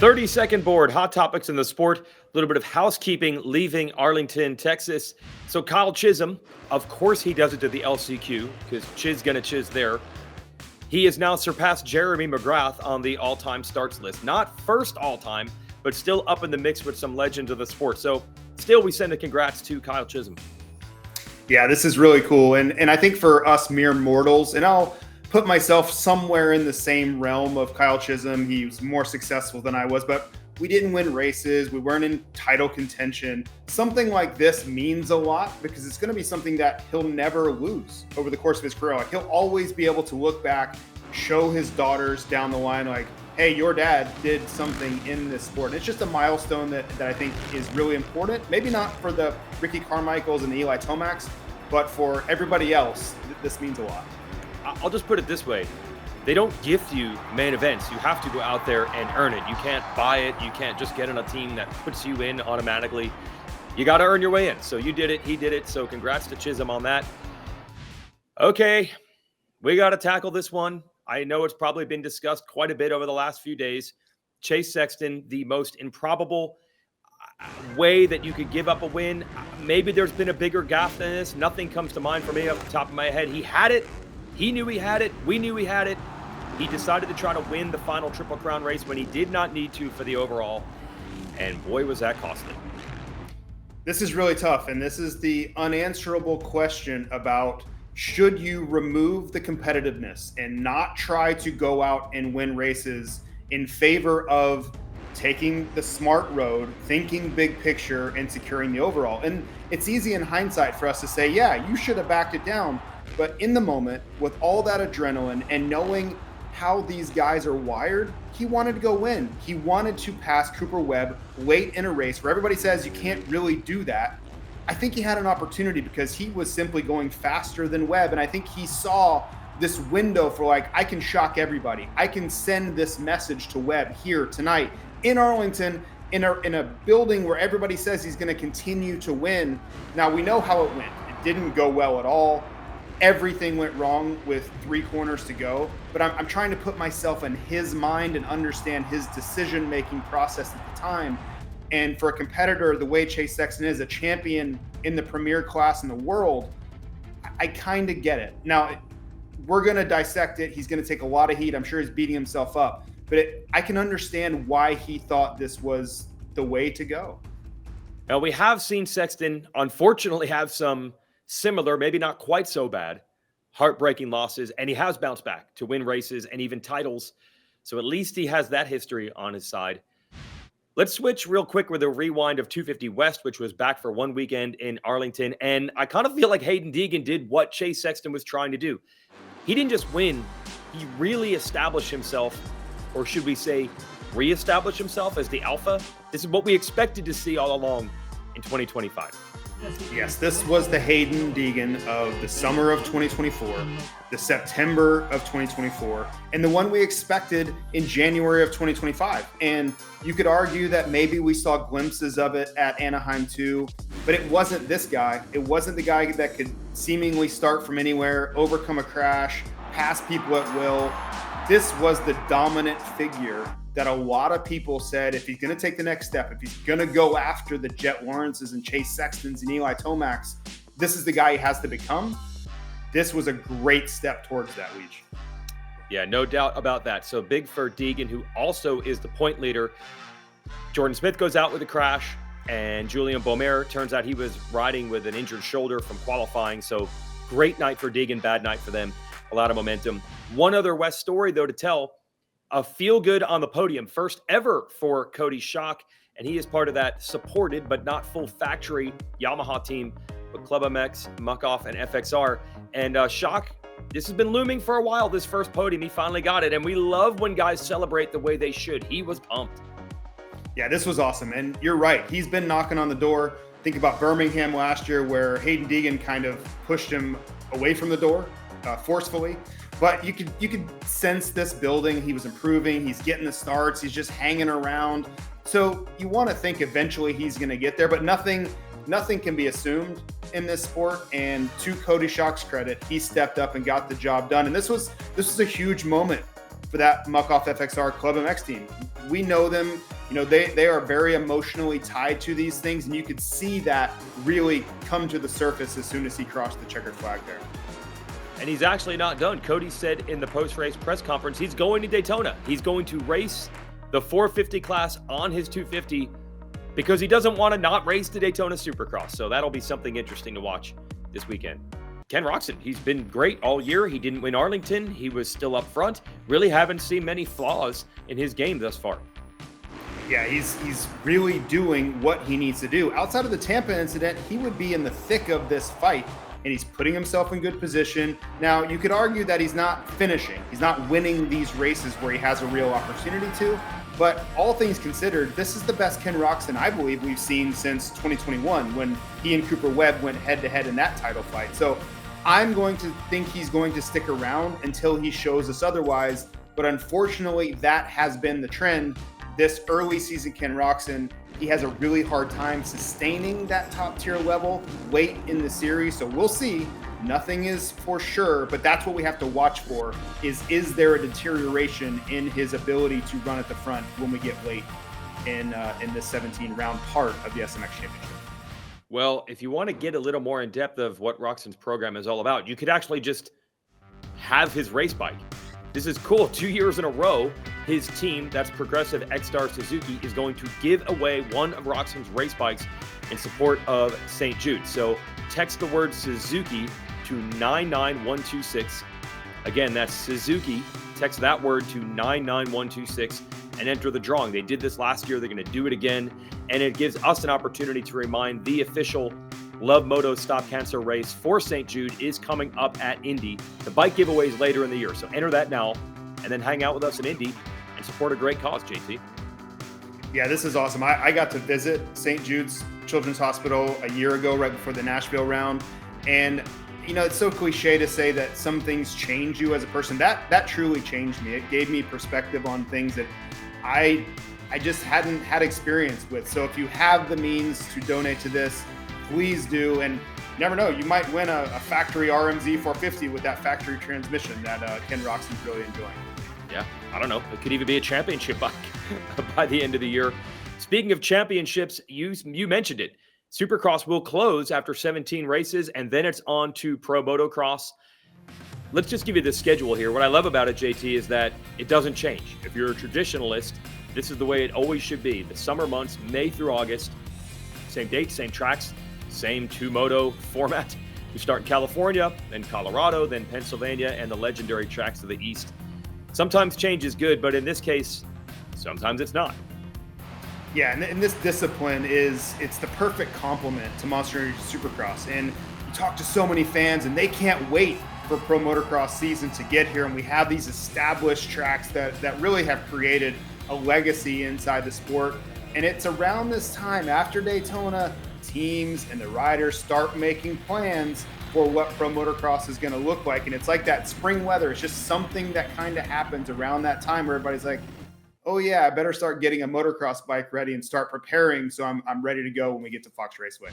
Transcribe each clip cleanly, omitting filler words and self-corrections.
30-second board, hot topics in the sport, a little bit of housekeeping leaving Arlington, Texas. So Kyle Chisholm, of course he does it to the LCQ because Chiz gonna chiz there. He has now surpassed Jeremy McGrath on the all-time starts list. Not first all-time, but still up in the mix with some legends of the sport. So still we send a congrats to Kyle Chisholm. Yeah, this is really cool. And I think for us mere mortals, and I'll put myself somewhere in the same realm of Kyle Chisholm. He was more successful than I was, but we didn't win races. We weren't in title contention. Something like this means a lot because it's going to be something that he'll never lose over the course of his career. Like, he'll always be able to look back, show his daughters down the line, like, hey, your dad did something in this sport. And it's just a milestone that I think is really important. Maybe not for the Ricky Carmichaels and the Eli Tomac's, but for everybody else, this means a lot. I'll just put it this way. They don't gift you main events. You have to go out there and earn it. You can't buy it. You can't just get on a team that puts you in automatically. You got to earn your way in. So you did it. He did it. So congrats to Chisholm on that. Okay, we got to tackle this one. I know it's probably been discussed quite a bit over the last few days. Chase Sexton, the most improbable way that you could give up a win. Maybe there's been a bigger gaffe than this. Nothing comes to mind for me off the top of my head. He had it. He knew he had it. We knew he had it. He decided to try to win the final Triple Crown race when he did not need to for the overall. And boy, was that costly. This is really tough. And this is the unanswerable question about, should you remove the competitiveness and not try to go out and win races in favor of taking the smart road, thinking big picture, and securing the overall? And it's easy in hindsight for us to say, yeah, you should have backed it down. But in the moment, with all that adrenaline and knowing how these guys are wired, he wanted to go win. He wanted to pass Cooper Webb late in a race where everybody says you can't really do that. I think he had an opportunity because he was simply going faster than Webb. And I think he saw this window for, like, I can shock everybody. I can send this message to Webb here tonight in Arlington, in a building where everybody says he's going to continue to win. Now, we know how it went. It didn't go well at all. Everything went wrong with 3 corners to go, but I'm trying to put myself in his mind and understand his decision-making process at the time. And for a competitor, the way Chase Sexton is, a champion in the premier class in the world, I kind of get it. Now, we're going to dissect it. He's going to take a lot of heat. I'm sure he's beating himself up, but I can understand why he thought this was the way to go. Now, we have seen Sexton, unfortunately, have some similar, maybe not quite so bad, heartbreaking losses, and he has bounced back to win races and even titles. So at least he has that history on his side. Let's switch real quick with a rewind of 250 West, which was back for one weekend in Arlington. And I kind of feel like Haiden Deegan did what Chase Sexton was trying to do. He didn't just win. He really established himself, or should we say reestablish himself as the alpha. This is what we expected to see all along in 2025. Yes, this was the Haiden Deegan of the summer of 2024, the September of 2024, and the one we expected in January of 2025. And you could argue that maybe we saw glimpses of it at Anaheim too, but it wasn't this guy. It wasn't the guy that could seemingly start from anywhere, overcome a crash, pass people at will. This was the dominant figure that a lot of people said, if he's going to take the next step, if he's going to go after the Jet Lawrences and Chase Sextons and Eli Tomac's, this is the guy he has to become. This was a great step towards that, Leach. Yeah, no doubt about that. So big for Deegan, who also is the point leader. Jordan Smith goes out with a crash, and Julian Beaumer, turns out he was riding with an injured shoulder from qualifying. So great night for Deegan, bad night for them. A lot of momentum. One other West story, though, to tell. A feel-good on the podium, first ever for Cody Schock, and he is part of that supported but not full factory Yamaha team with Club MX, Muck-Off, and FXR. And Schock, this has been looming for a while, this first podium. He finally got it, and we love when guys celebrate the way they should. He was pumped. Yeah, this was awesome, and you're right. He's been knocking on the door. Think about Birmingham last year where Haiden Deegan kind of pushed him away from the door forcefully. But you could sense this building. He was improving. He's getting the starts. He's just hanging around. So you want to think eventually he's going to get there, but nothing can be assumed in this sport. And to Cody Schock's credit, he stepped up and got the job done. And this was a huge moment for that Muck-Off FXR Club MX team. we know them. They are very emotionally tied to these things, and you could see that really come to the surface as soon as he crossed the checkered flag there. And he's actually not done. Cody said in the post-race press conference, he's going to Daytona. He's going to race the 450 class on his 250 because he doesn't want to not race the Daytona Supercross. So that'll be something interesting to watch this weekend. Ken Roczen, he's been great all year. He didn't win Arlington. He was still up front. Really haven't seen many flaws in his game thus far. Yeah, he's really doing what he needs to do. Outside of the Tampa incident, he would be in the thick of this fight, and he's putting himself in good position. Now, you could argue that he's not finishing. He's not winning these races where he has a real opportunity to. But all things considered, this is the best Ken Roczen, I believe, we've seen since 2021 when he and Cooper Webb went head-to-head in that title fight. So I'm going to think he's going to stick around until he shows us otherwise. But unfortunately, that has been the trend. This early season Ken Roczen, he has a really hard time sustaining that top tier level late in the series. So we'll see. Nothing is for sure, but that's what we have to watch for is there a deterioration in his ability to run at the front when we get late in this 17 round part of the SMX Championship? Well, if you want to get a little more in depth of what Roczen's program is all about, you could actually just have his race bike. This is cool. 2 years in a row, his team, that's Progressive X-Star Suzuki, is going to give away one of Roczen's race bikes in support of St. Jude. So text the word Suzuki to 99126. Again, that's Suzuki. Text that word to 99126 and enter the drawing. They did this last year. They're going to do it again. And it gives us an opportunity to remind the official Love Moto Stop Cancer race for St. Jude is coming up at Indy. The bike giveaways later in the year. So enter that now and then hang out with us in Indy and support a great cause, JT. Yeah, this is awesome. I got to visit St. Jude's Children's Hospital a year ago, right before the Nashville round. And, it's so cliche to say that some things change you as a person. That truly changed me. It gave me perspective on things that I just hadn't had experience with. So if you have the means to donate to this, please do. And you never know, you might win a factory RMZ 450 with that factory transmission that Ken Roczen's really enjoying. Yeah, I don't know. It could even be a championship bike by the end of the year. Speaking of championships, you mentioned it. Supercross will close after 17 races, and then it's on to Pro Motocross. Let's just give you the schedule here. What I love about it, JT, is that it doesn't change. If you're a traditionalist, this is the way it always should be. The summer months, May through August, same dates, same tracks, same two-moto format. We start in California, then Colorado, then Pennsylvania, and the legendary tracks of the East. Sometimes change is good, but in this case, sometimes it's not. Yeah, and this discipline it's the perfect complement to Monster Energy Supercross. And you talk to so many fans, and they can't wait for Pro Motocross season to get here. And we have these established tracks that really have created a legacy inside the sport. And it's around this time after Daytona, teams and the riders start making plans for what Pro Motocross is going to look like. And it's like that spring weather. It's just something that kind of happens around that time where everybody's like, oh yeah, I better start getting a motocross bike ready and start preparing so I'm ready to go when we get to Fox Raceway.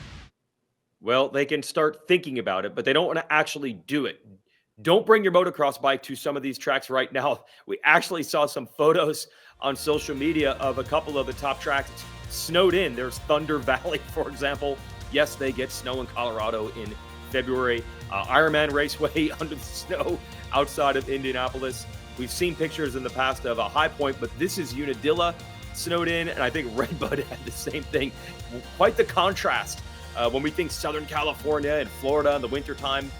Well, they can start thinking about it, but they don't want to actually do it. Don't bring your motocross bike to some of these tracks right now. We actually saw some photos on social media of a couple of the top tracks snowed in. There's Thunder Valley, for example. Yes, they get snow in Colorado in February. Ironman Raceway under the snow outside of Indianapolis. We've seen pictures in the past of a High Point, but this is Unadilla snowed in, and I think Redbud had the same thing. Quite the contrast when we think Southern California and Florida in the wintertime,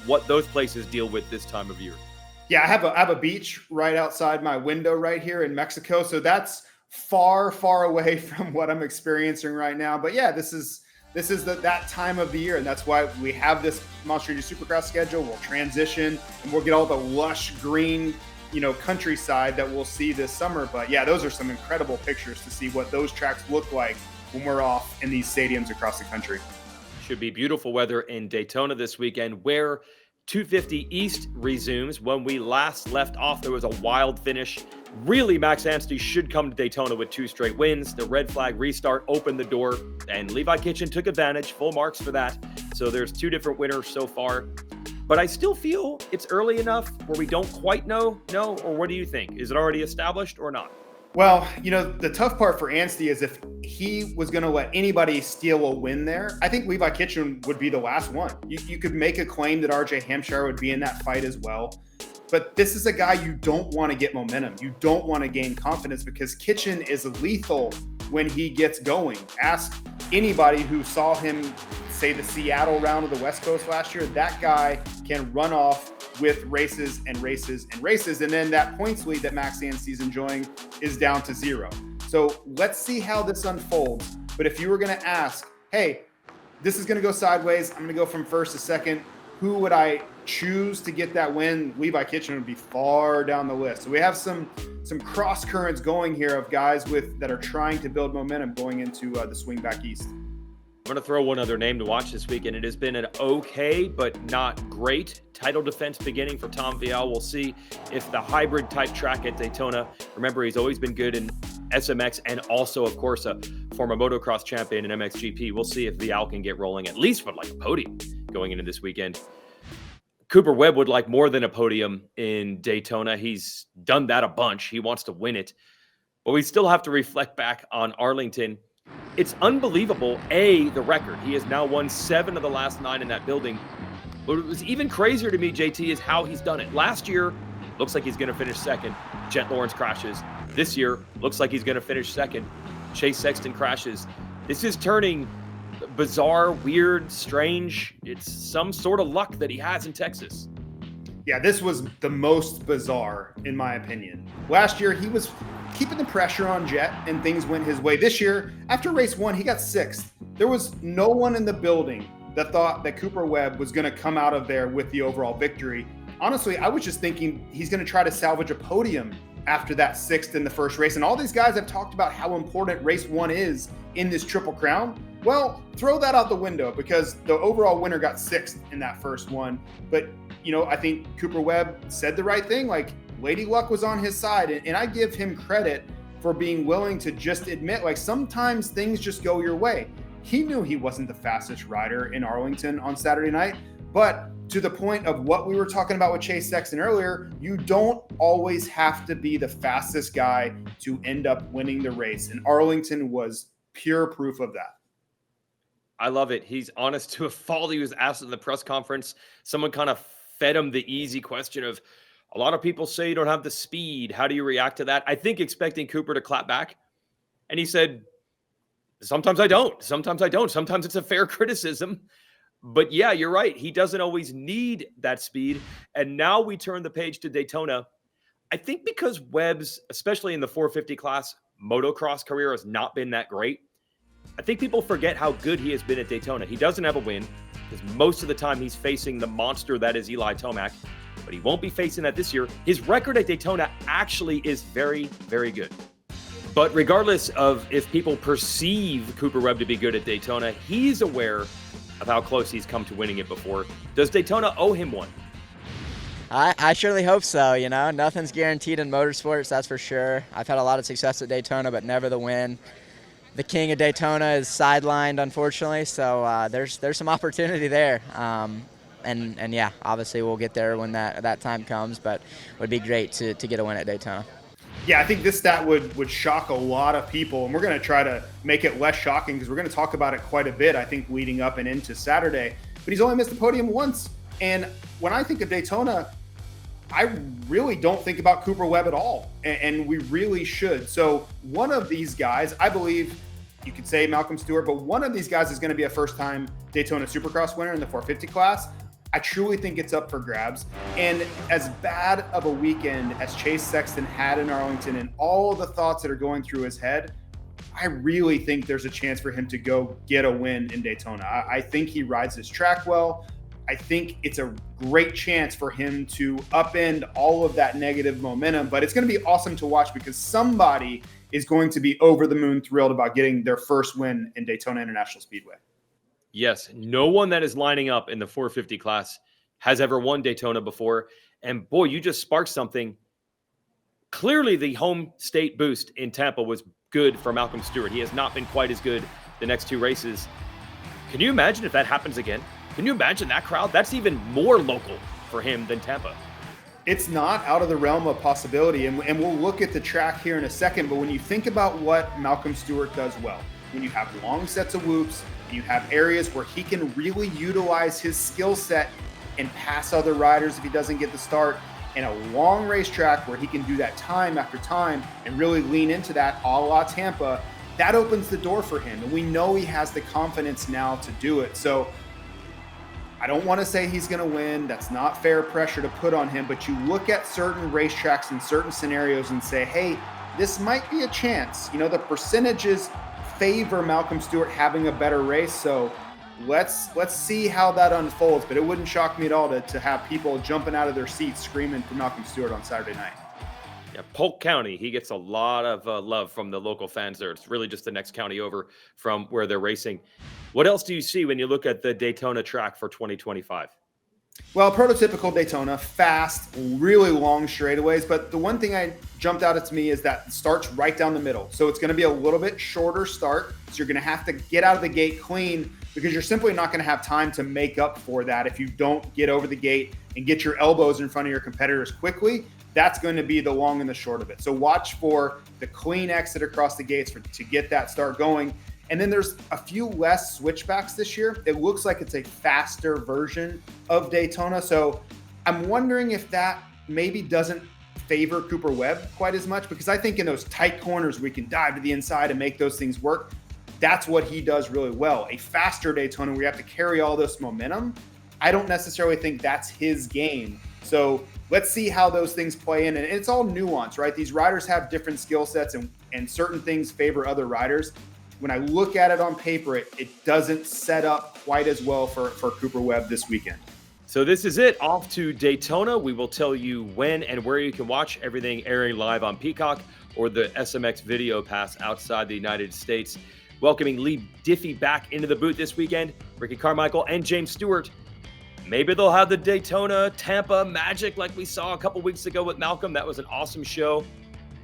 what those places deal with this time of year. Yeah, I have a beach right outside my window right here in Mexico, so that's far, far away from what I'm experiencing right now. But yeah, this is that time of the year, and that's why we have this Monster Energy Supercross schedule. We'll transition, and we'll get all the lush green, countryside that we'll see this summer. But yeah, those are some incredible pictures to see what those tracks look like when we're off in these stadiums across the country. Should be beautiful weather in Daytona this weekend, where 250 East resumes. When we last left off, there was a wild finish. Really, Max Amsty should come to Daytona with 2 straight wins. The red flag restart opened the door, and Levi Kitchen took advantage. Full marks for that. So there's 2 different winners so far. But I still feel it's early enough where we don't quite know, or what do you think? Is it already established or not? Well, the tough part for Anstey is if he was going to let anybody steal a win there, I think Levi Kitchen would be the last one. You could make a claim that RJ Hampshire would be in that fight as well. But this is a guy you don't want to get momentum. You don't want to gain confidence because Kitchen is lethal when he gets going. Ask anybody who saw him, say, the Seattle round of the West Coast last year. That guy can run off with races and races and races. And then that points lead that Max Anstey's enjoying is down to 0. So let's see how this unfolds. But if you were going to ask, hey, this is going to go sideways, I'm going to go from first to second, who would I choose to get that win? Levi Kitchen would be far down the list. So we have some cross currents going here of guys that are trying to build momentum going into the swing back east. I'm going to throw one other name to watch this weekend. It has been an okay, but not great title defense beginning for Tom Vial. We'll see if the hybrid type track at Daytona, remember, he's always been good in SMX and also, of course, a former motocross champion in MXGP. We'll see if Vial can get rolling, at least for like a podium going into this weekend. Cooper Webb would like more than a podium in Daytona. He's done that a bunch. He wants to win it. But we still have to reflect back on Arlington. It's unbelievable, the record. He has now won 7 of the last 9 in that building. But it was even crazier to me, JT, is how he's done it. Last year, looks like he's going to finish second. Jet Lawrence crashes. This year, looks like he's going to finish second. Chase Sexton crashes. This is turning bizarre, weird, strange. It's some sort of luck that he has in Texas. Yeah, this was the most bizarre, in my opinion. Last year, he was keeping the pressure on Jet, and things went his way. This year, after race 1, he got 6th. There was no one in the building that thought that Cooper Webb was going to come out of there with the overall victory. Honestly, I was just thinking he's going to try to salvage a podium after that 6th in the first race. And all these guys have talked about how important race 1 is in this Triple Crown. Well, throw that out the window because the overall winner got 6th in that first one. But, I think Cooper Webb said the right thing. Like, Lady Luck was on his side. And I give him credit for being willing to just admit, like, sometimes things just go your way. He knew he wasn't the fastest rider in Arlington on Saturday night. But to the point of what we were talking about with Chase Sexton earlier, you don't always have to be the fastest guy to end up winning the race. And Arlington was pure proof of that. I love it. He's honest to a fault. He was asked in the press conference. Someone kind of fed him the easy question of, a lot of people say you don't have the speed. How do you react to that? I think expecting Cooper to clap back. And he said, sometimes I don't. Sometimes I don't. Sometimes it's a fair criticism. But yeah, you're right. He doesn't always need that speed. And now we turn the page to Daytona. I think because Webb's, especially in the 450 class, motocross career has not been that great. I think people forget how good he has been at Daytona. He doesn't have a win because most of the time he's facing the monster that is Eli Tomac, but he won't be facing that this year. His record at Daytona actually is very, very good. But regardless of if people perceive Cooper Webb to be good at Daytona, he's aware of how close he's come to winning it before. Does Daytona owe him one? I surely hope so. Nothing's guaranteed in motorsports, that's for sure. I've had a lot of success at Daytona, but never the win. The king of Daytona is sidelined, unfortunately, so there's some opportunity there. And yeah, obviously we'll get there when that time comes, but it would be great to get a win at Daytona. Yeah, I think this stat would shock a lot of people, and we're going to try to make it less shocking because we're going to talk about it quite a bit, I think, leading up and into Saturday. But he's only missed the podium once. And when I think of Daytona, I really don't think about Cooper Webb at all, and we really should. So one of these guys, I believe you could say Malcolm Stewart, but one of these guys is going to be a first-time Daytona Supercross winner in the 450 class. I truly think it's up for grabs. And as bad of a weekend as Chase Sexton had in Arlington and all the thoughts that are going through his head, I really think there's a chance for him to go get a win in Daytona. I think he rides his track well. I think it's a great chance for him to upend all of that negative momentum, but it's going to be awesome to watch because somebody is going to be over the moon thrilled about getting their first win in Daytona International Speedway. Yes, no one that is lining up in the 450 class has ever won Daytona before. And boy, you just sparked something. Clearly, the home state boost in Tampa was good for Malcolm Stewart. He has not been quite as good the next 2 races. Can you imagine if that happens again? Can you imagine that crowd? That's even more local for him than Tampa. It's not out of the realm of possibility, and we'll look at the track here in a second, but when you think about what Malcolm Stewart does well, when you have long sets of whoops, and you have areas where he can really utilize his skill set and pass other riders if he doesn't get the start, in a long racetrack where he can do that time after time and really lean into that a la Tampa, that opens the door for him. And we know he has the confidence now to do it. So I don't want to say he's going to win. That's not fair pressure to put on him, but you look at certain racetracks and certain scenarios and say, hey, this might be a chance. You know, the percentages favor Malcolm Stewart having a better race. So let's see how that unfolds. But it wouldn't shock me at all to have people jumping out of their seats screaming for Malcolm Stewart on Saturday night. Yeah, Polk County, he gets a lot of love from the local fans there. It's really just the next county over from where they're racing. What else do you see when you look at the Daytona track for 2025? Well, prototypical Daytona, fast, really long straightaways. But the one thing I jumped out at me is that it starts right down the middle. So it's going to be a little bit shorter start. So you're going to have to get out of the gate clean because you're simply not going to have time to make up for that if you don't get over the gate and get your elbows in front of your competitors quickly. That's going to be the long and the short of it. So watch for the clean exit across the gates to get that start going. And then there's a few less switchbacks this year. It looks like it's a faster version of Daytona. So I'm wondering if that maybe doesn't favor Cooper Webb quite as much, because I think in those tight corners we can dive to the inside and make those things work. That's what he does really well. A faster Daytona where you have to carry all this momentum, I don't necessarily think that's his game. So let's see how those things play in. And it's all nuance, right? These riders have different skill sets and certain things favor other riders. When I look at it on paper, it doesn't set up quite as well for Cooper Webb this weekend. So this is it. Off to Daytona. We will tell you when and where you can watch everything airing live on Peacock or the SMX Video Pass outside the United States. Welcoming Lee Diffie back into the booth this weekend. Ricky Carmichael and James Stewart. Maybe they'll have the Daytona Tampa magic like we saw a couple weeks ago with Malcolm. That was an awesome show.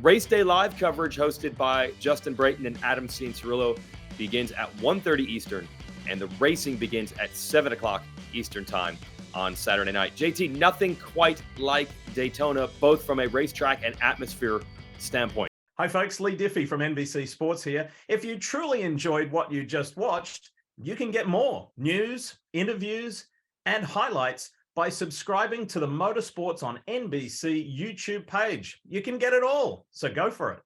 Race Day Live coverage hosted by Justin Brayton and Adam Cianciarulo begins at 1:30 Eastern, and the racing begins at 7 o'clock Eastern time on Saturday night. JT, nothing quite like Daytona, both from a racetrack and atmosphere standpoint. Hi folks, Lee Diffie from NBC Sports here. If you truly enjoyed what you just watched, you can get more news, interviews, and highlights by subscribing to the Motorsports on NBC YouTube page. You can get it all, so go for it.